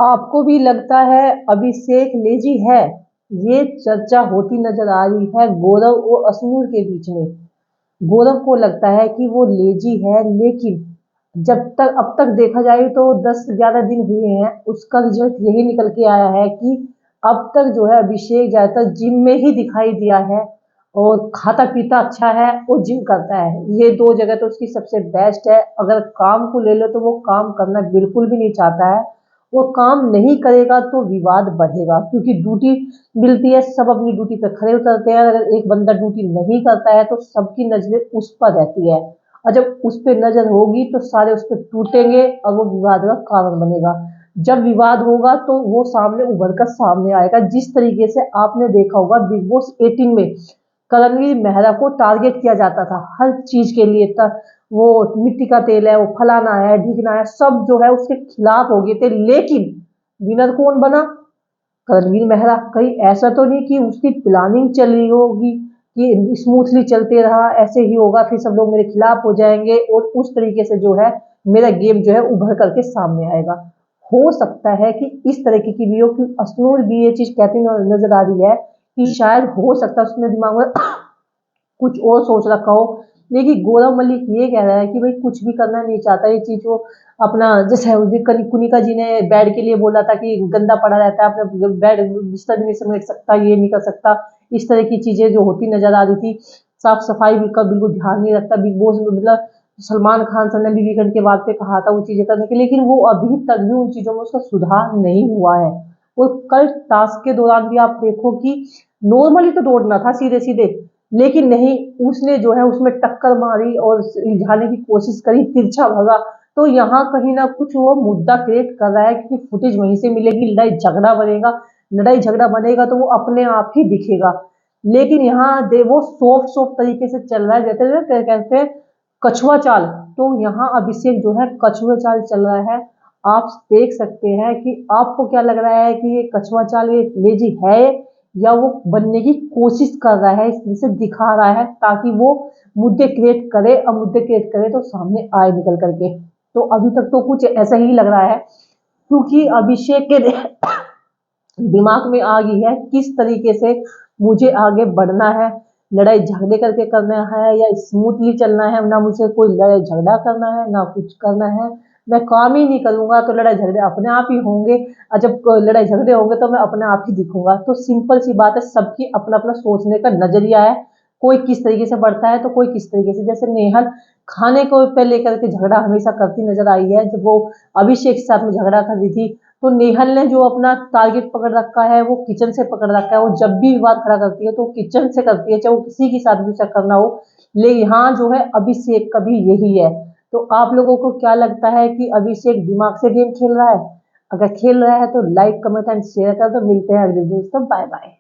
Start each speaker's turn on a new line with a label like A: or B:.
A: आपको भी लगता है अभिषेक लेजी है? ये चर्चा होती नजर आ रही है गौरव और अश्नूर के बीच में। गौरव को लगता है कि वो लेजी है, लेकिन जब तक अब तक देखा जाए तो 10-11 दिन हुए हैं, उसका रिजल्ट यही निकल के आया है कि अब तक जो है अभिषेक ज्यादातर जिम में ही दिखाई दिया है और खाता पीता अच्छा है और जिम करता है। ये दो जगह तो उसकी सबसे बेस्ट है। अगर काम को ले लो तो वो काम करना बिल्कुल भी नहीं चाहता है। वो काम नहीं करेगा तो विवाद बढ़ेगा, क्योंकि ड्यूटी मिलती है, सब अपनी ड्यूटी पे खड़े उतरते हैं। अगर एक बंदा ड्यूटी नहीं करता है तो सबकी नजरें उस पर रहती है, और जब उस पर नजर होगी तो सारे उस पर टूटेंगे और वो विवाद का कारण बनेगा। जब विवाद होगा तो वो सामने उभर कर सामने आएगा। जिस तरीके से आपने देखा होगा बिग बॉस 18 में करणवीर मेहरा को टारगेट किया जाता था हर चीज के लिए, तक वो मिट्टी का तेल है, वो फलाना है, ढीकना है, सब जो है उसके खिलाफ हो गए थे। लेकिन विनर कौन बना? करणवीर मेहरा। कहीं ऐसा तो नहीं कि उसकी प्लानिंग चल रही होगी कि स्मूथली चलते रहा, ऐसे ही होगा, फिर सब लोग मेरे खिलाफ हो जाएंगे और उस तरीके से जो है मेरा गेम जो है उभर करके सामने आएगा। हो सकता है कि इस तरीके की भी हो, कि अश्नूर भी ये चीज कहती नजर आ रही है कि शायद हो सकता है उसने दिमाग में कुछ और सोच रखा हो। लेकिन गौरव मलिक ये कह रहा है कि भाई कुछ भी करना नहीं चाहता, ये चीज वो अपना, जैसे उस दिन कुनिका जी ने बेड के लिए बोला था कि गंदा पड़ा रहता है, अपने बेड बिस्तर भी नहीं समेट सकता, ये नहीं कर सकता, इस तरह की चीजें जो होती नजर आ रही थी। साफ सफाई का बिल्कुल ध्यान नहीं रखता। बिग बॉस में मतलब सलमान खान सर ने भी वीकेंड के बाद पे कहा था वो चीजें करने के, लेकिन वो अभी तक भी उन चीजों में उसका सुधार नहीं हुआ है। और कल टास्क के दौरान भी आप देखो कि नॉर्मली तो दौड़ना था सीधे सीधे, लेकिन नहीं, उसने जो है उसमें टक्कर मारी और उलझाने की कोशिश करी, तिरछा भगा। तो यहाँ कहीं ना कुछ वो मुद्दा क्रिएट कर रहा है, क्योंकि फुटेज वहीं से मिलेगी, लड़ाई झगड़ा बनेगा, लड़ाई झगड़ा बनेगा तो वो अपने आप ही दिखेगा। लेकिन यहाँ दे वो सॉफ्ट सॉफ्ट तरीके से चल रहा है, जैसे ना कहते हैं कछुआ चाल। तो यहाँ अभिषेक जो है कछुआ चाल चल रहा है। आप देख सकते हैं कि आपको क्या लग रहा है कि ये कछुआ चाल ये लेजी है, या वो बनने की कोशिश कर रहा है, इसे दिखा रहा है ताकि वो मुद्दे क्रिएट करे, और मुद्दे क्रिएट करे तो सामने आए निकल करके। तो अभी तक तो कुछ ऐसा ही लग रहा है, क्योंकि अभिषेक के दिमाग में आ गई है किस तरीके से मुझे आगे बढ़ना है, लड़ाई झगड़े करके करना है या स्मूथली चलना है। ना मुझे कोई लड़ाई झगड़ा करना है ना कुछ करना है। मैं काम ही नहीं करूंगा तो लड़ाई झगड़े अपने आप ही होंगे, और जब लड़ाई झगड़े होंगे तो मैं अपने आप ही दिखूंगा। तो सिंपल सी बात है, सबकी अपना अपना सोचने का नजरिया है। कोई किस तरीके से बढ़ता है तो कोई किस तरीके से। जैसे नेहल खाने को पे लेकर के झगड़ा हमेशा करती नजर आई है, जब वो अभिषेक के साथ में झगड़ा कर रही थी तो नेहल ने जो अपना टारगेट पकड़ रखा है वो किचन से पकड़ रखा है। वो जब भी विवाद खड़ा करती है तो किचन से करती है, चाहे वो किसी के साथ भी उसे करना हो। ले यहाँ जो है अभिषेक का भी यही है। तो आप लोगों को क्या लगता है कि अभिषेक दिमाग से गेम खेल रहा है? अगर खेल रहा है तो लाइक कमेंट एंड शेयर कर दो। मिलते हैं अगले दोस्तों, बाय बाय।